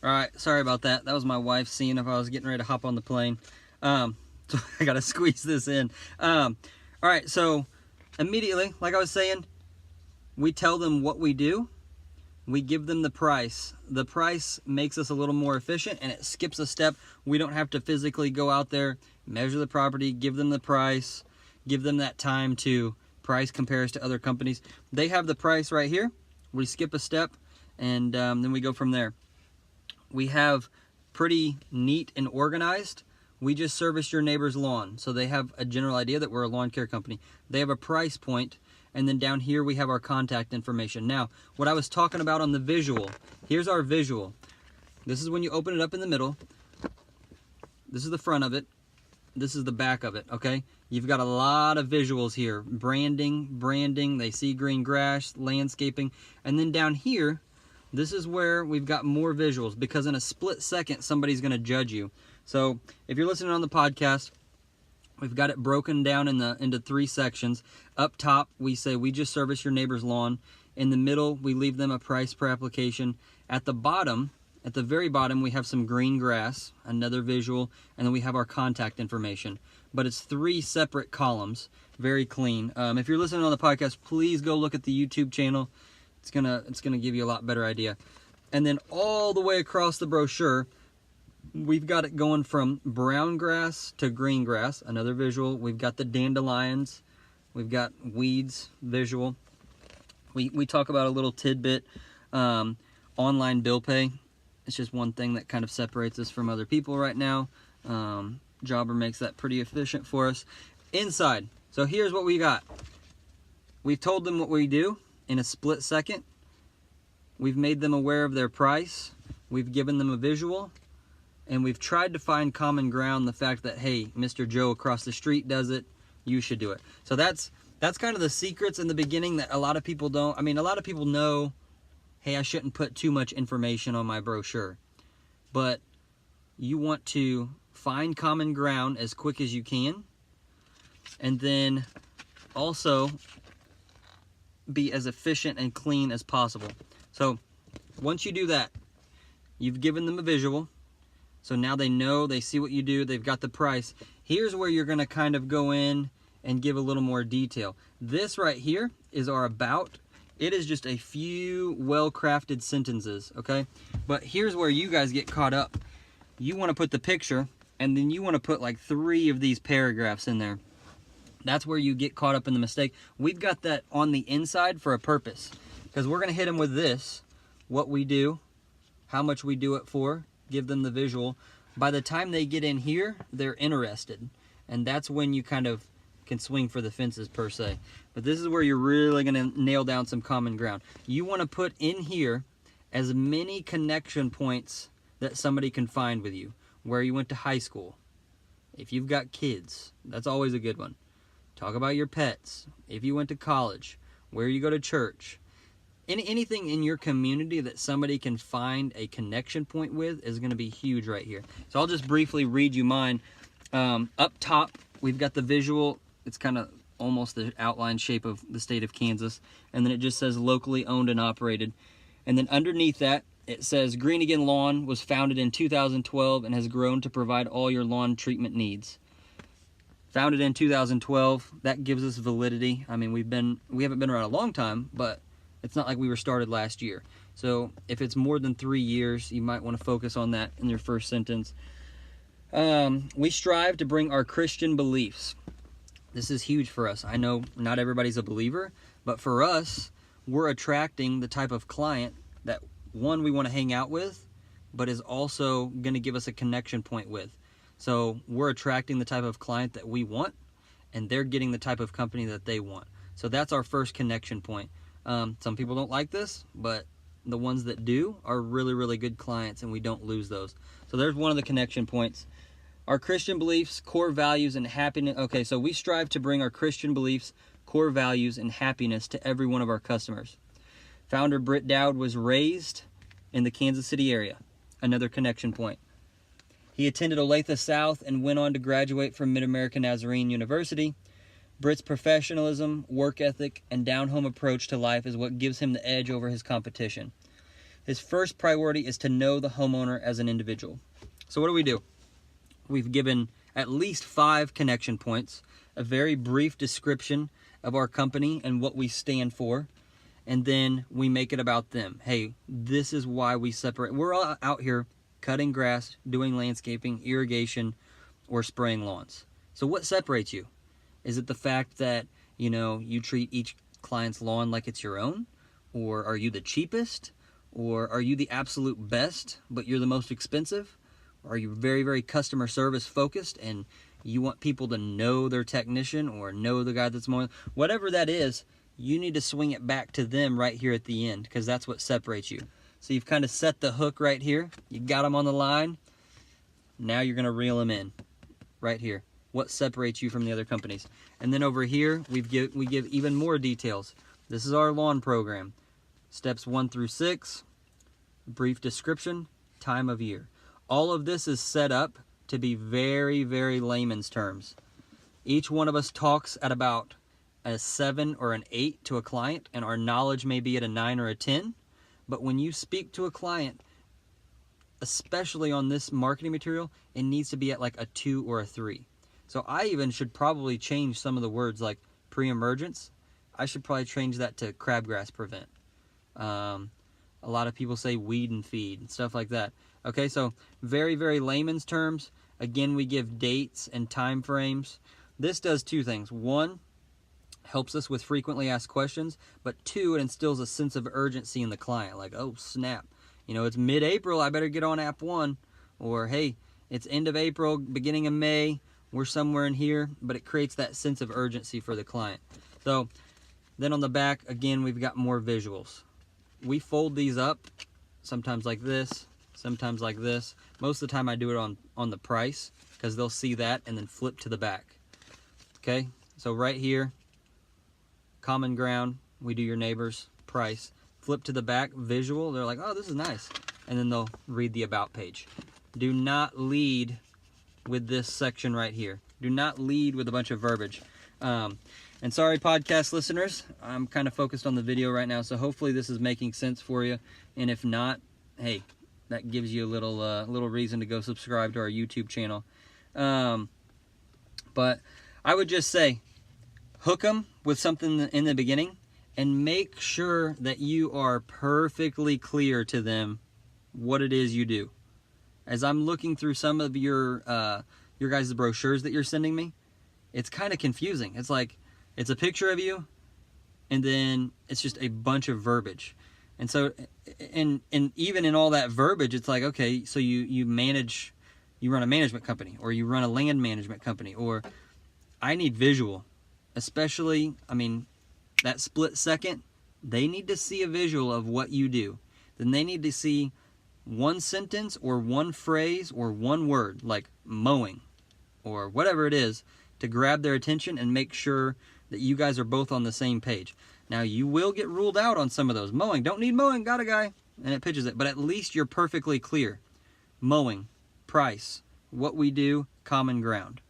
All right, sorry about that. That was my wife seeing if I was getting ready to hop on the plane. So I got to squeeze this in. All right, so immediately, like I was saying, we tell them what we do. We give them the price. The price makes us a little more efficient, and it skips a step. We don't have to physically go out there, measure the property, give them the price, give them that time to price compares to other companies. They have the price right here. We skip a step, and then we go from there. We have pretty neat and organized. We just service your neighbor's lawn. So they have a general idea that we're a lawn care company. They have a price point, and then down here we have our contact information. Now, what I was talking about on the visual, here's our visual. This is when you open it up in the middle. This is the front of it. This is the back of it, okay? You've got a lot of visuals here. Branding, they see green grass, landscaping. And then down here, this is where we've got more visuals, because in a split second, somebody's going to judge you. So if you're listening on the podcast, we've got it broken down into 3 sections. Up top, we say we just service your neighbor's lawn. In the middle, we leave them a price per application. At the bottom, at the very bottom, we have some green grass, another visual, and then we have our contact information. But it's 3 separate columns, very clean. If you're listening on the podcast, please go look at the YouTube channel. It's gonna give you a lot better idea. And then all the way across the brochure, we've got it going from brown grass to green grass, another visual. We've got the dandelions. We've got weeds, visual. We talk about a little tidbit, online bill pay. It's just one thing that kind of separates us from other people right now. Jobber makes that pretty efficient for us. Inside, so here's what we got. We've told them what we do in a split second. We've made them aware of their price. We've given them a visual. And we've tried to find common ground, the fact that, hey, Mr. Joe across the street does it, you should do it. So that's kind of the secrets in the beginning that a lot of people don't. I mean, a lot of people know, hey, I shouldn't put too much information on my brochure. But you want to find common ground as quick as you can. And then also be as efficient and clean as possible. So once you do that, you've given them a visual. So now they know, they see what you do, they've got the price. Here's where you're going to kind of go in and give a little more detail. This right here is our about. It is just a few well-crafted sentences, okay? But here's where you guys get caught up. You want to put the picture, and then you want to put like 3 of these paragraphs in there. That's where you get caught up in the mistake. We've got that on the inside for a purpose, because we're going to hit them with this, what we do, how much we do it for, give them the visual. By the time they get in here, they're interested. And that's when you kind of can swing for the fences, per se. But this is where you're really going to nail down some common ground. You want to put in here as many connection points that somebody can find with you. Where you went to high school. If you've got kids, that's always a good one. Talk about your pets. If you went to college, where you go to church. Anything in your community that somebody can find a connection point with is going to be huge right here. So I'll just briefly read you mine. Up top, we've got the visual. It's kind of almost the outline shape of the state of Kansas. And then it just says locally owned and operated. And then underneath that, it says Green Again Lawn was founded in 2012 and has grown to provide all your lawn treatment needs. Founded in 2012, that gives us validity. I mean, we haven't been around a long time, but it's not like we were started last year. So if it's more than 3 years, you might want to focus on that in your first sentence. We strive to bring our Christian beliefs. This is huge for us. I know not everybody's a believer, but for us, we're attracting the type of client that, one, we want to hang out with, but is also going to give us a connection point with. So we're attracting the type of client that we want, and they're getting the type of company that they want. So that's our first connection point. Some people don't like this, but the ones that do are really, really good clients, and we don't lose those. So there's one of the connection points. Our Christian beliefs, core values, and happiness. Okay, so we strive to bring our Christian beliefs, core values, and happiness to every one of our customers. Founder Britt Dowd was raised in the Kansas City area. Another connection point. He attended Olathe South and went on to graduate from Mid-American Nazarene University. Britt's professionalism, work ethic, and down-home approach to life is what gives him the edge over his competition. His first priority is to know the homeowner as an individual. So what do? We've given at least 5 connection points, a very brief description of our company and what we stand for, and then we make it about them. Hey, this is why we separate. We're all out here cutting grass, doing landscaping, irrigation, or spraying lawns. So what separates you? Is it the fact that, you treat each client's lawn like it's your own? Or are you the cheapest? Or are you the absolute best, but you're the most expensive? Or are you very, very customer service focused and you want people to know their technician or know the guy that's mowing? Whatever that is, you need to swing it back to them right here at the end, because that's what separates you. So you've kind of set the hook right here. You got them on the line. Now you're going to reel them in right here. What separates you from the other companies? And then over here, we give even more details. This is our lawn program. Steps 1 through 6, brief description, time of year. All of this is set up to be very, very layman's terms. Each one of us talks at about a 7 or an 8 to a client, and our knowledge may be at a 9 or a 10. But when you speak to a client, especially on this marketing material, it needs to be at like a 2 or a 3. So I even should probably change some of the words, like pre-emergence. I should probably change that to crabgrass prevent. A lot of people say weed and feed and stuff like that. Okay, so very, very layman's terms. Again, we give dates and time frames. This does 2 things. 1, helps us with frequently asked questions, but 2, it instills a sense of urgency in the client. Like, oh, snap. It's mid-April, I better get on app 1. Or, hey, it's end of April, beginning of May, we're somewhere in here, but it creates that sense of urgency for the client. So then on the back, again, we've got more visuals. We fold these up, sometimes like this, sometimes like this. Most of the time I do it on the price, because they'll see that and then flip to the back. Okay, so right here, common ground, we do your neighbor's price. Flip to the back, visual, they're like, oh, this is nice. And then they'll read the about page. Do not lead with this section right here. Do not lead with a bunch of verbiage. And sorry, podcast listeners, I'm kind of focused on the video right now, so hopefully this is making sense for you. And if not, hey, that gives you a little reason to go subscribe to our YouTube channel. But I would just say, hook them with something in the beginning, and make sure that you are perfectly clear to them what it is you do. As I'm looking through some of your guys' brochures that you're sending me, it's kind of confusing. It's like, it's a picture of you, and then it's just a bunch of verbiage. And so, and even in all that verbiage, it's like, okay, so you run a management company, or you run a land management company, or I need visual. Especially, that split second, they need to see a visual of what you do. Then they need to see one sentence or one phrase or one word, like mowing or whatever it is, to grab their attention and make sure that you guys are both on the same page. Now, you will get ruled out on some of those. Mowing, don't need mowing, got a guy, and it pitches it. But at least you're perfectly clear. Mowing, price, what we do, common ground.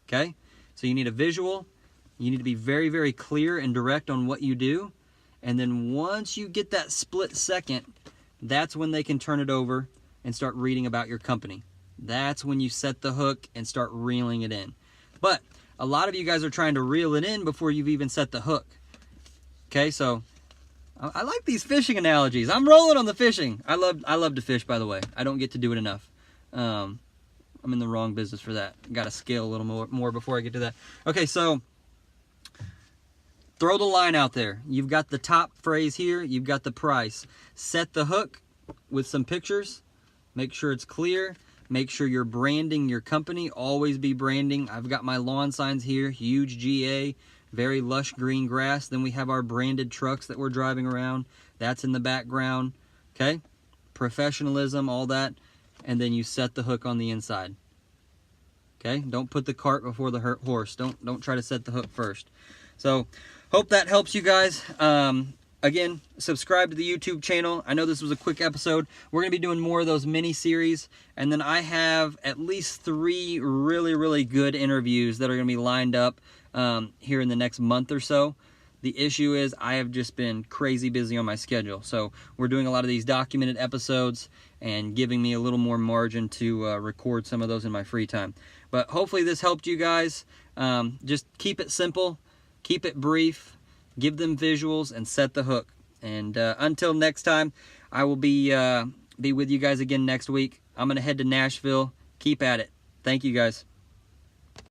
Okay? So you need a visual. You need to be very, very clear and direct on what you do. And then once you get that split second, that's when they can turn it over and start reading about your company. That's when you set the hook and start reeling it in. But a lot of you guys are trying to reel it in before you've even set the hook. Okay, so I like these fishing analogies. I'm rolling on the fishing. I love to fish, by the way. I don't get to do it enough. I'm in the wrong business for that. Got to scale a little more before I get to that. Okay, so throw the line out there. You've got the top phrase here. You've got the price. Set the hook with some pictures. Make sure it's clear. Make sure you're branding your company. Always be branding. I've got my lawn signs here. Huge GA. Very lush green grass. Then we have our branded trucks that we're driving around. That's in the background. Okay? Professionalism, all that. And then you set the hook on the inside. Okay? Don't put the cart before the horse. Don't try to set the hook first. So, hope that helps you guys. Again, subscribe to the YouTube channel. I know this was a quick episode. We're going to be doing more of those mini-series. And then I have at least 3 really, really good interviews that are going to be lined up here in the next month or so. The issue is I have just been crazy busy on my schedule. So we're doing a lot of these documented episodes and giving me a little more margin to record some of those in my free time. But hopefully this helped you guys. Just keep it simple, keep it brief, give them visuals, and set the hook. And until next time, I will be with you guys again next week. I'm going to head to Nashville. Keep at it. Thank you, guys.